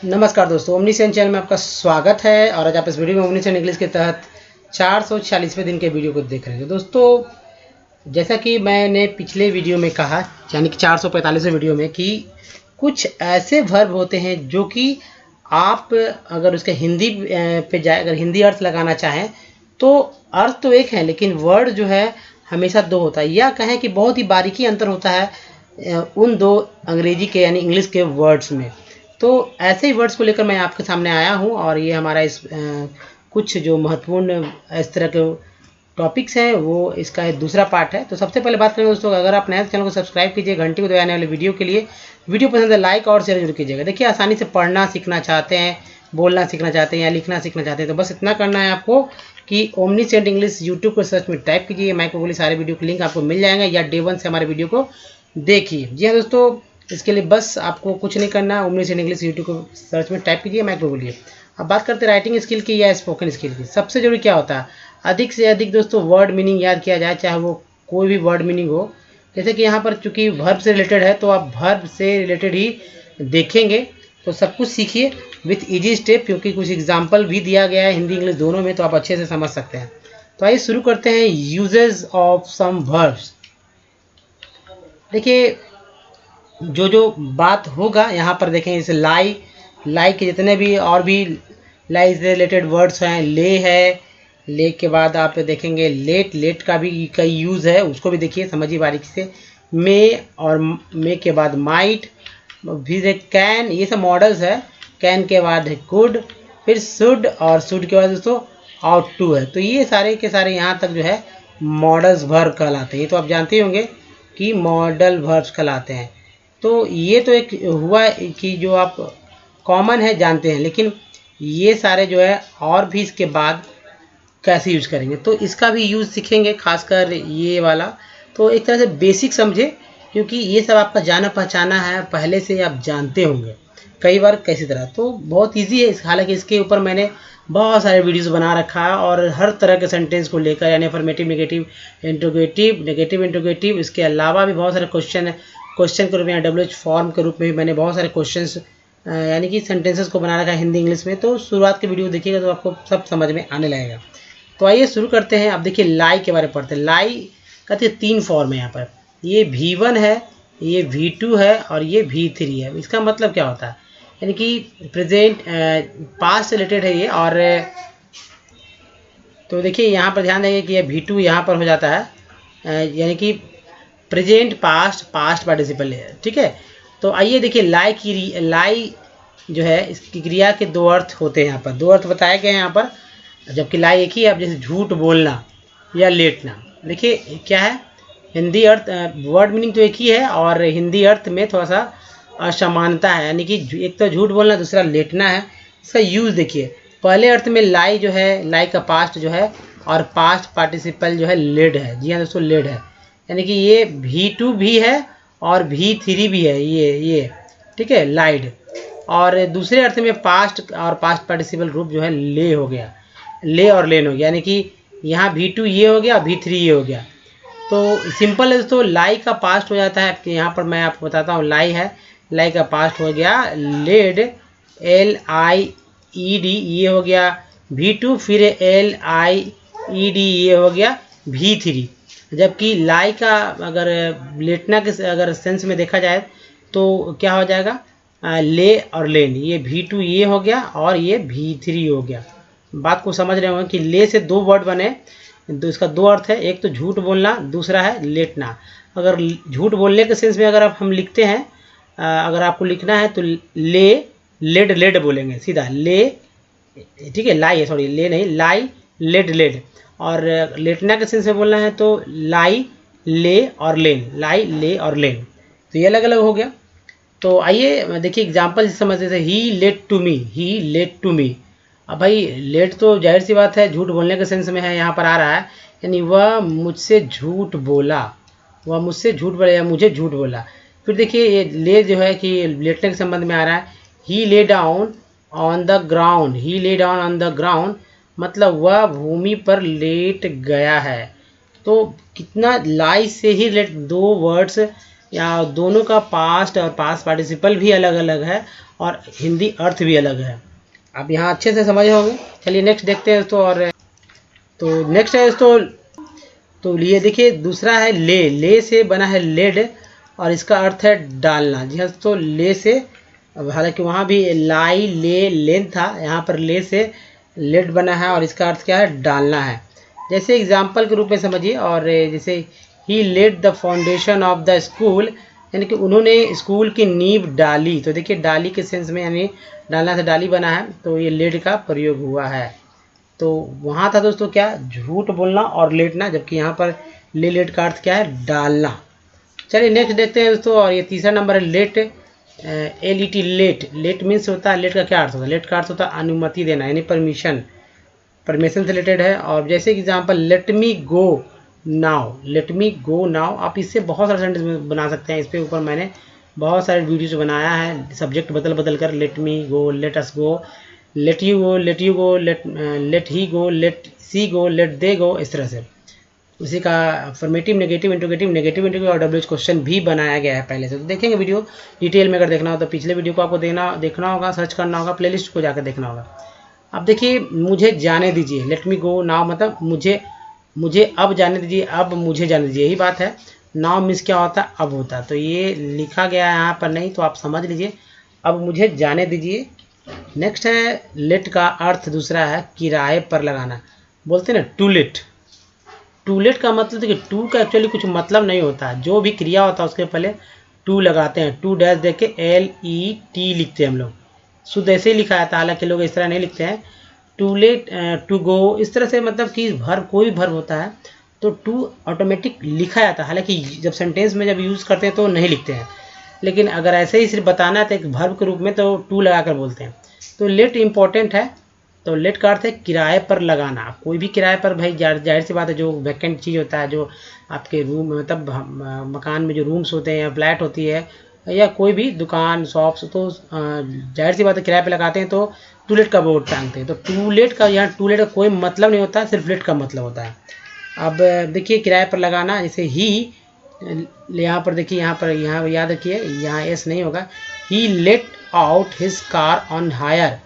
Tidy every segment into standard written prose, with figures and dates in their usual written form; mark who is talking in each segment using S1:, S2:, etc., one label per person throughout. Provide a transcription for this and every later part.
S1: नमस्कार दोस्तों, omniscient channel में आपका स्वागत है। और आज आप इस वीडियो में ओमनीसेंट इंग्लिश के तहत 446वें दिन के वीडियो को देख रहे हैं। दोस्तों, जैसा कि मैंने पिछले वीडियो में कहा, यानी कि 445वें वीडियो में, कि कुछ ऐसे वर्ब होते हैं जो कि आप अगर उसके हिंदी पे जाए, अगर हिंदी अर्थ लगाना चाहें तो अर्थ तो एक है, लेकिन वर्ड जो है हमेशा दो होता है, या कहें कि बहुत ही बारीकी अंतर होता है उन दो अंग्रेजी के यानी इंग्लिश के वर्ड्स में। तो ऐसे ही वर्ड्स को लेकर मैं आपके सामने आया हूँ, और ये हमारा इस कुछ जो महत्वपूर्ण इस तरह के टॉपिक्स हैं वो इसका एक दूसरा पार्ट है। तो सबसे पहले बात करें दोस्तों, अगर आप नए चैनल को सब्सक्राइब कीजिए, घंटी को दबाने वाले वीडियो के लिए। वीडियो पसंद है लाइक और शेयर जरूर कीजिएगा। देखिए, आसानी से पढ़ना सीखना चाहते हैं, बोलना सीखना चाहते हैं या लिखना सीखना चाहते हैं तो बस इतना करना है आपको कि ओमनीसेंट इंग्लिश यूट्यूब पर सर्च में टाइप कीजिए। मैं बोली सारे वीडियो के लिंक आपको मिल जाएंगे, या डे 1 से हमारे वीडियो को देखिए। जी हाँ दोस्तों, इसके लिए बस आपको कुछ नहीं करना है, ओमनीसेंट इंग्लिश यूट्यूब को सर्च में टाइप कीजिए, मैं बोलिए। अब बात करते हैं राइटिंग स्किल की या स्पोकन स्किल की। सबसे जरूरी क्या होता है, अधिक से अधिक दोस्तों वर्ड मीनिंग याद किया जाए, चाहे वो कोई भी वर्ड मीनिंग हो। जैसे कि यहाँ पर चूंकि वर्ब से रिलेटेड है तो आप वर्ब से रिलेटेड ही देखेंगे, तो सब कुछ सीखिए विथ इजी स्टेप, क्योंकि कुछ एग्जाम्पल भी दिया गया है हिंदी इंग्लिश दोनों में, तो आप अच्छे से समझ सकते हैं। तो आइए शुरू करते हैं यूजेस ऑफ सम वर्ब्स। देखिए, जो बात होगा यहाँ पर देखें, जैसे लाई के जितने भी और भी लाई से रिलेटेड वर्ड्स हैं, ले है, ले के बाद आप देखेंगे लेट का भी कई यूज़ है, उसको भी देखिए, समझिए बारीकी से। मे, और मे के बाद माइट, फिर कैन, ये सब मॉडल्स है। कैन के बाद है कुड, फिर शुड, और शुड के बाद दोस्तों आउट टू है। तो ये सारे के सारे यहाँ तक जो है मॉडल्स वर्ब कहलाते हैं। ये तो आप जानते होंगे कि मॉडल वर्ब्स कहलाते हैं। तो ये तो एक हुआ कि जो आप कॉमन है जानते हैं, लेकिन ये सारे जो है और भी इसके बाद कैसे यूज करेंगे तो इसका भी यूज सीखेंगे, खासकर ये वाला। तो एक तरह से बेसिक समझे, क्योंकि ये सब आपका जाना पहचाना है, पहले से आप जानते होंगे कई बार कैसी तरह। तो बहुत इजी है, हालांकि इसके ऊपर मैंने बहुत सारे वीडियोस बना रखा है, और हर तरह के सेंटेंस को लेकर, यानी अफर्मेटिव, नेगेटिव, इंट्रोगेटिव, इसके अलावा भी बहुत सारे क्वेश्चन के रूप में या WH फॉर्म के रूप में भी मैंने बहुत सारे क्वेश्चंस यानी कि सेंटेंसेस को बना रखा है हिंदी इंग्लिश में। तो शुरुआत के वीडियो देखिएगा तो आपको सब समझ में आने लगेगा। तो आइए शुरू करते हैं। अब देखिए, लाई के बारे में पढ़ते हैं। लाई का 3 फॉर्म है यहाँ पर, ये V1 है, ये V2 है, और ये V3 है। इसका मतलब क्या होता है, यानी कि प्रेजेंट पास्ट से रिलेटेड है ये। और तो देखिए यहाँ पर ध्यान देंगे कि ये V2 यहाँ पर हो जाता है, यानी कि प्रेजेंट पास्ट पार्टिसिपल है, ठीक है। तो आइए देखिए, लाई जो है इसकी क्रिया के 2 अर्थ होते हैं। यहाँ पर 2 अर्थ बताए गए हैं यहाँ पर, जबकि लाई एक ही है। अब जैसे झूठ बोलना या लेटना, देखिए क्या है, हिंदी अर्थ वर्ड मीनिंग तो एक ही है, और हिंदी अर्थ में थोड़ा सा असमानता है, यानी कि एक तो झूठ बोलना, दूसरा लेटना है। इसका यूज़ देखिए, पहले अर्थ में लाई जो है, लाई का पास्ट जो है और पास्ट पार्टिसिपल जो है लेड है। जी हाँ दोस्तों, लेड है, यानी कि ये V2 भी है और V3 भी है, ये ठीक है, लाइड। और दूसरे अर्थ में पास्ट और पास्ट पार्टिसिपल रूप जो है ले हो गया, ले और लेन हो गया, यानी कि यहाँ V2 ये हो गया, V3 ये हो गया। तो सिंपल है दोस्तों, लाई का पास्ट हो जाता है, यहाँ पर मैं आपको बताता हूँ। लाई है, लाई का पास्ट हो गया लेड, LIED ये हो गया V2, फिर LIED ये हो गया V3। जबकि लाई का अगर लेटना के अगर सेंस में देखा जाए तो क्या हो जाएगा, ले और लेन, ये V2 ये हो गया और ये V3 हो गया। बात को समझ रहे होंगे कि ले से 2 वर्ड बने, तो इसका 2 अर्थ है, एक तो झूठ बोलना, दूसरा है लेटना। अगर झूठ बोलने के सेंस में अगर हम लिखते हैं, अगर आपको लिखना है तो ले लेड बोलेंगे सीधा, ले, ठीक है, लाई है, सॉरी ले नहीं, लाई लेड। और लेटना के सेंस में बोलना है तो लाई ले और लेन, लाई ले और लेन, तो ये अलग अलग हो गया। तो आइए देखिए एग्जाम्पल समझते थे। ही लेट टू मी। अब भाई लेट तो जाहिर सी बात है झूठ बोलने के सेंस में है, यहाँ पर आ रहा है, यानी वह मुझसे झूठ बोला, वह मुझसे झूठ बोला या मुझे झूठ बोला। फिर देखिए ये ले जो है कि लेटने के संबंध में आ रहा है। He lay down on the ground, he lay down on the ground, मतलब वह भूमि पर लेट गया है। तो कितना लाई से ही 2 वर्ड्स यहाँ दोनों का पास्ट और पास्ट पार्टिसिपल भी अलग अलग है और हिंदी अर्थ भी अलग है। आप यहाँ अच्छे से समझ होंगे। चलिए नेक्स्ट देखते हैं दोस्तों। और तो नेक्स्ट है दोस्तों, तो ये देखिए दूसरा है ले। ले से बना है लेड और इसका अर्थ है डालना। जी हाँ दोस्तों, ले से, अब हालांकि वहाँ भी लाई ले लेन था, यहाँ पर ले से लेड बना है और इसका अर्थ क्या है, डालना है। जैसे एग्जाम्पल के रूप में समझिए। और जैसे he laid the foundation of the school, यानी कि उन्होंने स्कूल की नींव डाली। तो देखिए डाली के सेंस में यानी डालना से डाली बना है, तो ये लेड का प्रयोग हुआ है। तो वहाँ था दोस्तों क्या, झूठ बोलना और लेटना, जबकि यहाँ पर ले लेट का अर्थ क्या है, डालना। चलिए नेक्स्ट देखते हैं दोस्तों। और ये तीसरा नंबर है let. LET let. Let means होता है, लेट का क्या अर्थ होता है, लेट का अर्थ होता है अनुमति देना, यानी परमिशन, परमिशन से रिलेटेड है। और जैसे example let me go now. Late me go now, आप इससे बहुत सारे सेंटेंस बना सकते हैं। इस पे ऊपर मैंने बहुत सारे वीडियोज बनाया है, सब्जेक्ट बदल बदल कर, let me go, let us go, let you go, let you go, let he go, let she go, let they go, इस तरह से। उसी का अफर्मेटिव, नेगेटिव, इंटरोगेटिव और WH क्वेश्चन भी बनाया गया है पहले से। तो देखेंगे वीडियो डिटेल में। अगर देखना हो तो पिछले वीडियो को आपको देखना होगा, सर्च करना होगा, प्लेलिस्ट को जाकर देखना होगा। अब देखिए मुझे जाने दीजिए, लेट मी गो नाउ मतलब मुझे अब जाने दीजिए, अब मुझे जाने दीजिए, यही बात है। नाउ मीन्स क्या होता है, अब होता है। तो ये लिखा गया है यहाँ पर नहीं, तो आप समझ लीजिए, अब मुझे जाने दीजिए। नेक्स्ट है लेट का अर्थ दूसरा है किराए पर लगाना। बोलते हैं ना टू लेट। टू लेट का मतलब देखिए, टू का एक्चुअली कुछ मतलब नहीं होता, जो भी क्रिया होता है उसके पहले टू लगाते हैं। टू डैश देख के LET लिखते हैं हम लोग, शुद्ध ऐसे ही लिखा जाता है, हालांकि लोग इस तरह नहीं लिखते हैं। टू लेट, टू गो, इस तरह से, मतलब कि भर्ब, कोई भी भर्ब होता है तो टू ऑटोमेटिक लिखा जाता है। हालांकि जब सेंटेंस में जब यूज़ करते हैं तो नहीं लिखते हैं, लेकिन अगर ऐसे ही सिर्फ बताना है तो एक भर्ब के रूप में तो टू लगा कर बोलते हैं। तो लेट इंपॉर्टेंट है। तो लेट का अर्थ है किराए पर लगाना। कोई भी किराए पर, भाई जाहिर सी बात है, जो वैकेंट चीज़ होता है, जो आपके रूम मतलब मकान में जो रूम्स होते हैं या फ्लैट होती है या कोई भी दुकान शॉप्स, तो जाहिर सी बात है किराए पे लगाते हैं तो टू लेट का बोर्ड टांगते हैं। तो टू लेट का, यहाँ टू लेट का कोई मतलब नहीं होता, सिर्फ लेट का मतलब होता है। अब देखिए किराए पर लगाना, जैसे ही, यहाँ पर देखिए, यहाँ याद रखिए, यहाँ एस नहीं होगा। He let out his car on hire.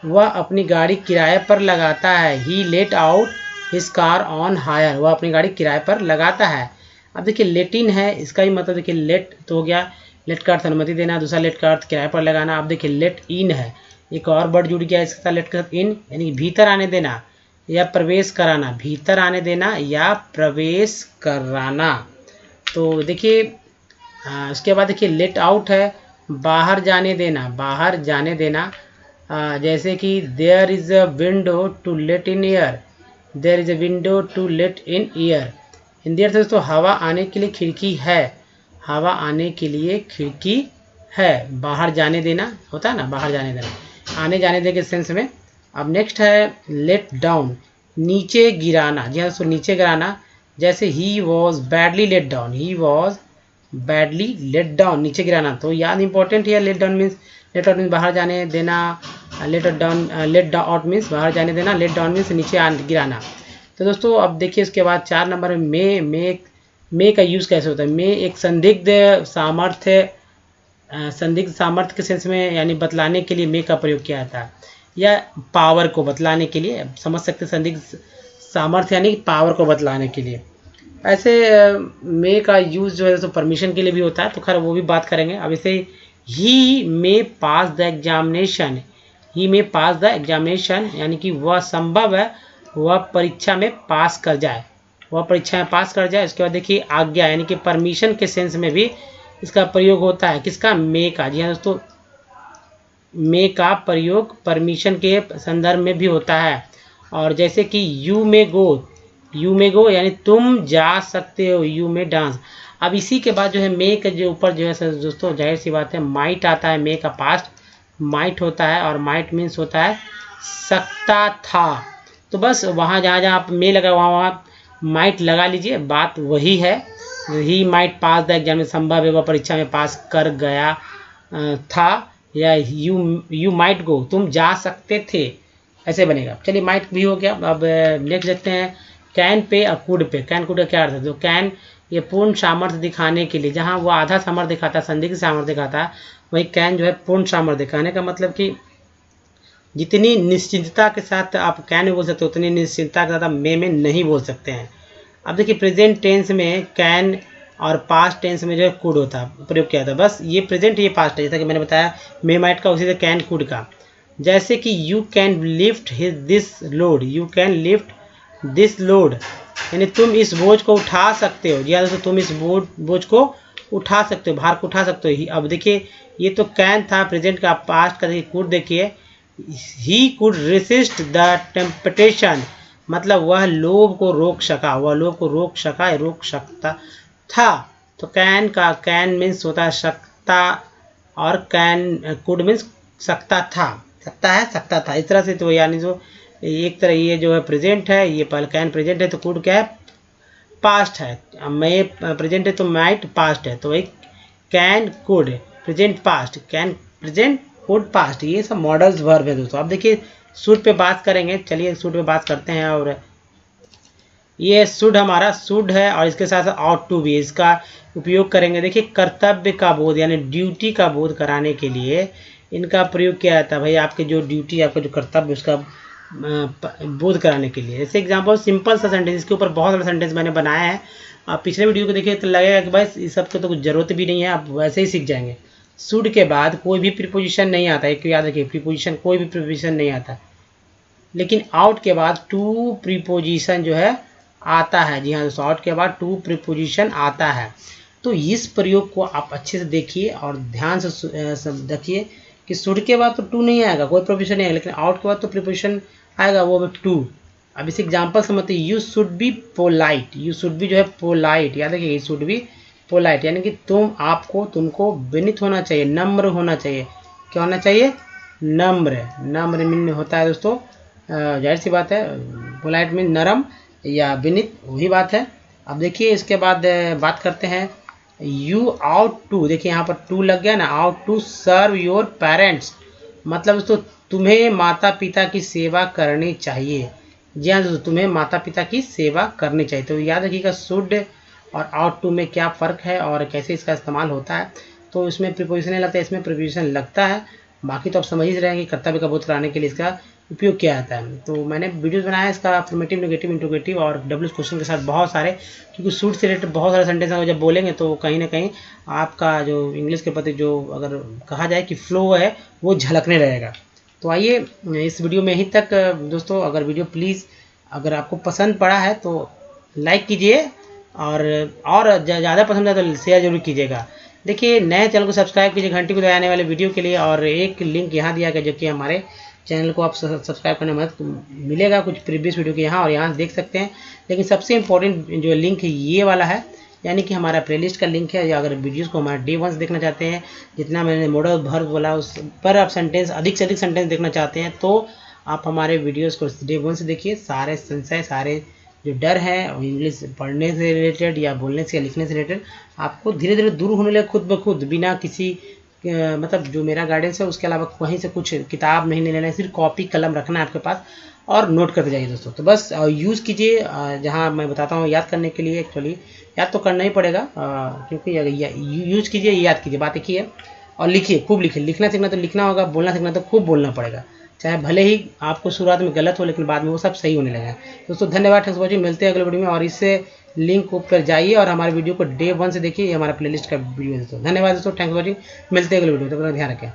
S1: वह अपनी गाड़ी किराए पर लगाता है। He let out his car on hire. वह अपनी गाड़ी किराए पर लगाता है। अब देखिए लेटिन है, इसका भी मतलब देखिए लेट तो हो गया, लेट का अर्थ अनुमति देना, दूसरा लेट का अर्थ किराए पर लगाना। अब देखिए लेट इन है, एक और वर्ड जुड़ गया इसके साथ, लेट का अर्थ इन, यानी भीतर आने देना या प्रवेश कराना। भीतर आने देना या प्रवेश कराना। तो देखिए उसके बाद देखिए लेट आउट है, बाहर जाने देना, बाहर जाने देना। जैसे कि there is a window to let in air, there is a window to let in air. Hindi अर्थ दोस्तों हवा आने के लिए खिड़की है, हवा आने के लिए खिड़की है। बाहर जाने देना होता है ना, बाहर जाने देना, आने जाने दे के सेंस में। अब नेक्स्ट है लेट डाउन, नीचे गिराना। जी हाँ दोस्तों, नीचे गिराना। जैसे ही was badly let down, he was badly let down, नीचे गिराना। तो याद इंपॉर्टेंट है, let down means, let out means बाहर जाने देना, लेट आउट मीन्स बाहर जाने देना, लेट डाउन मीन्स नीचे गिराना। तो दोस्तों अब देखिए उसके बाद 4 नंबर में मे का यूज़ कैसे होता है। मे एक संदिग्ध सामर्थ्य, संदिग्ध सामर्थ्य के सेंस में, यानी बतलाने के लिए मे का प्रयोग किया जाता है, या पावर को बतलाने के लिए, समझ सकते, संदिग्ध सामर्थ्य यानी पावर को बतलाने के लिए। ऐसे मे का यूज़ जो है तो परमिशन के लिए भी होता है, तो खैर वो भी बात करेंगे। अब इसे he may pass the examination, he may pass the examination, यानी कि वह संभव है वह परीक्षा में पास कर जाए, वह परीक्षा में पास कर जाए। इसके बाद देखिए आज्ञा, यानी कि परमिशन के सेंस में भी इसका प्रयोग होता है। किसका, मे का। जी हाँ दोस्तों, मे का प्रयोग परमिशन के संदर्भ में भी होता है। और जैसे कि you may go, you may गो यानी तुम जा सकते हो, यू मे डांस। अब इसी के बाद जो है मे के जो ऊपर जो है दोस्तों, जाहिर सी बात है माइट आता है। मे का पास्ट माइट होता है, और माइट मीन्स होता है सकता था। तो बस वहाँ जहाँ जहाँ आप मे लगा वहाँ माइट लगा लीजिए, बात वही है। He might pass the exam, संभव है वह परीक्षा में पास कर गया था, या यू माइट गो, तुम जा सकते थे, ऐसे बनेगा। चलिए माइट भी हो गया। अब नेक्स्ट देखते हैं कैन पे और कुड पे। कैन कुड का क्या अर्थ है। तो कैन ये पूर्ण सामर्थ्य दिखाने के लिए, जहाँ वो आधा सामर्थ्य दिखाता है, संदिग्ध सामर्थ्य दिखाता है, वही कैन जो है पूर्ण सामर्थ्य दिखाने का मतलब कि जितनी निश्चिंतता के साथ आप कैन में बोल सकते हो उतनी निश्चिंतता के साथ आप मे में नहीं बोल सकते हैं। अब देखिए प्रेजेंट टेंस में कैन और पास्ट टेंस में जो है कुड होता है प्रयोग किया था। बस ये प्रेजेंट ये पास्ट है, जैसा कि मैंने बताया मे माइट का, उसी से कैन कुड का। जैसे कि you can lift this load, you can lift this load, यानी तुम इस बोझ को उठा सकते हो। जी हाँ दोस्तों, तुम इस बोझ को उठा सकते हो, भार को उठा सकते हो। अब देखिए ये तो कैन था प्रेजेंट का, पास्ट का देखिए कुड देखिए, he could resist the temptation, मतलब वह लोभ को रोक सका, वह लोभ को रोक सका, रोक सकता था। तो कैन का कैन मीन्स होता है सकता, और कैन कुड मीन्स सकता था, सकता है सकता था, इस तरह से। तो यानी जो एक तरह ये जो है प्रेजेंट है, ये पहले कैन प्रेजेंट है तो कुड क्या है पास्ट है, मैं प्रेजेंट है तो माइट पास्ट है, तो एक can could present past, can present could past, ये सब मॉडल्स वर्ब है दोस्तों। अब देखिए शुड पे बात करेंगे, चलिए शुड पे बात करते हैं। और ये शुड हमारा शुड है और इसके साथ साथ ऑट टू भी, इसका उपयोग करेंगे। देखिए कर्तव्य का बोध यानी ड्यूटी का बोध कराने के लिए इनका प्रयोग किया जाता है। भाई आपके जो ड्यूटी, आपका जो कर्तव्य, उसका बोध कराने के लिए। जैसे एग्जांपल सिंपल सा सेंटेंस, इसके ऊपर बहुत सारे सेंटेंस मैंने बनाया है, आप पिछले वीडियो को देखिए तो लगेगा कि बस इस सब की तो कुछ जरूरत भी नहीं है, आप वैसे ही सीख जाएंगे। शुड के बाद कोई भी प्रीपोजिशन नहीं आता, एक याद रखिए प्रीपोजिशन, कोई भी प्रीपोजिशन नहीं आता, लेकिन आउट के बाद टू प्रीपोजिशन जो है आता है। जी हाँ दोस्तों, आउट के बाद टू प्रीपोजिशन आता है। तो इस प्रयोग को आप अच्छे से देखिए और ध्यान से देखिए कि शुड के बाद तो टू नहीं आएगा, कोई प्रीपोजिशन नहीं आएगा, लेकिन आउट के बाद तो प्रीपोजिशन आएगा, वो टू। अब इस एग्जाम्पल समझते, you should be polite, you should be जो है पोलाइट, याद रखिए, यू शुड बी पोलाइट, यानी कि तुमको विनीत होना चाहिए, नम्र होना चाहिए। क्या होना चाहिए? नम्र। नम्र मीन होता है दोस्तों, जाहिर सी बात है, पोलाइट मीन नरम या विनीत, वही बात है। अब देखिए इसके बाद बात करते हैं यू आउट टू, देखिए यहाँ पर टू लग गया ना, out to serve your parents, मतलब दोस्तों तुम्हें माता पिता की सेवा करनी चाहिए। जी हाँ दोस्तों, तुम्हें माता पिता की सेवा करनी चाहिए। तो याद रखिएगा शुड और आउट टू में क्या फ़र्क है और कैसे इसका इस्तेमाल होता है। तो इसमें प्रीपोजिशन नहीं लगता है, इसमें प्रीपोजिशन लगता है। बाकी तो आप समझ ही रहे हैं कि कर्तव्य का बोध कराने के लिए इसका उपयोग किया जाता है। तो मैंने वीडियोस बनाया है इसका अफर्मेटिव, नेगेटिव, इंट्रोगेटिव और डब्ल्यू क्वेश्चन के साथ बहुत सारे, क्योंकि सूट से रिलेटेड बहुत सारे सेंटेंस हैं, जब बोलेंगे तो कहीं ना कहीं आपका जो इंग्लिश के प्रति जो अगर कहा जाए कि फ्लो है वो झलकने रहेगा। तो आइए इस वीडियो में यहीं तक दोस्तों। अगर वीडियो प्लीज़ अगर आपको पसंद पड़ा है तो लाइक कीजिए और ज़्यादा पसंद है तो शेयर जरूर कीजिएगा। देखिए नए चैनल को सब्सक्राइब कीजिए घंटी को दबाने वाले वीडियो के लिए, और एक लिंक यहाँ दिया गया जो कि हमारे चैनल को आप सब्सक्राइब करने में मदद मिलेगा, कुछ प्रीवियस वीडियो के यहाँ और यहाँ देख सकते हैं। लेकिन सबसे इम्पोर्टेंट जो लिंक है ये वाला है, यानी कि हमारा प्लेलिस्ट का लिंक है। या अगर वीडियोस को हमारे डे 1 से देखना चाहते हैं, जितना मैंने मॉडल भर बोला उस पर आप सेंटेंस अधिक से अधिक सेंटेंस देखना चाहते हैं, तो आप हमारे वीडियोस को डे 1 से देखिए। सारे संशय, सारे जो डर है इंग्लिश पढ़ने से रिलेटेड या बोलने से या लिखने से रिलेटेड, आपको धीरे धीरे दूर होने लगे खुद ब खुद, बिना किसी मतलब जो मेरा गाइडेंस है उसके अलावा कहीं से कुछ किताब नहीं लेना है, सिर्फ कॉपी कलम रखना है आपके पास और नोट करते जाइए दोस्तों। तो बस यूज़ कीजिए, जहाँ मैं बताता हूँ याद करने के लिए, एक्चुअली याद तो करना ही पड़ेगा, क्योंकि यूज़ कीजिए, याद कीजिए, बात एक ही है। और लिखिए, खूब लिखिए, लिखना सीखना तो लिखना होगा, बोलना सीखना तो खूब बोलना पड़ेगा, चाहे भले ही आपको शुरुआत में गलत हो लेकिन बाद में वो सब सही होने लगेगा। दोस्तों धन्यवाद, थैंक्स फॉर वॉचिंग, मिलते हैं अगले वीडियो में। और इससे लिंक पर जाइए और हमारे वीडियो को डे 1 से देखिए, ये हमारा प्लेलिस्ट का वीडियो है दोस्तों। धन्यवाद दोस्तों, थैंक्स फॉर वॉचिंग, मिलते हैं अगले वीडियो में, तब तक ध्यान रखें।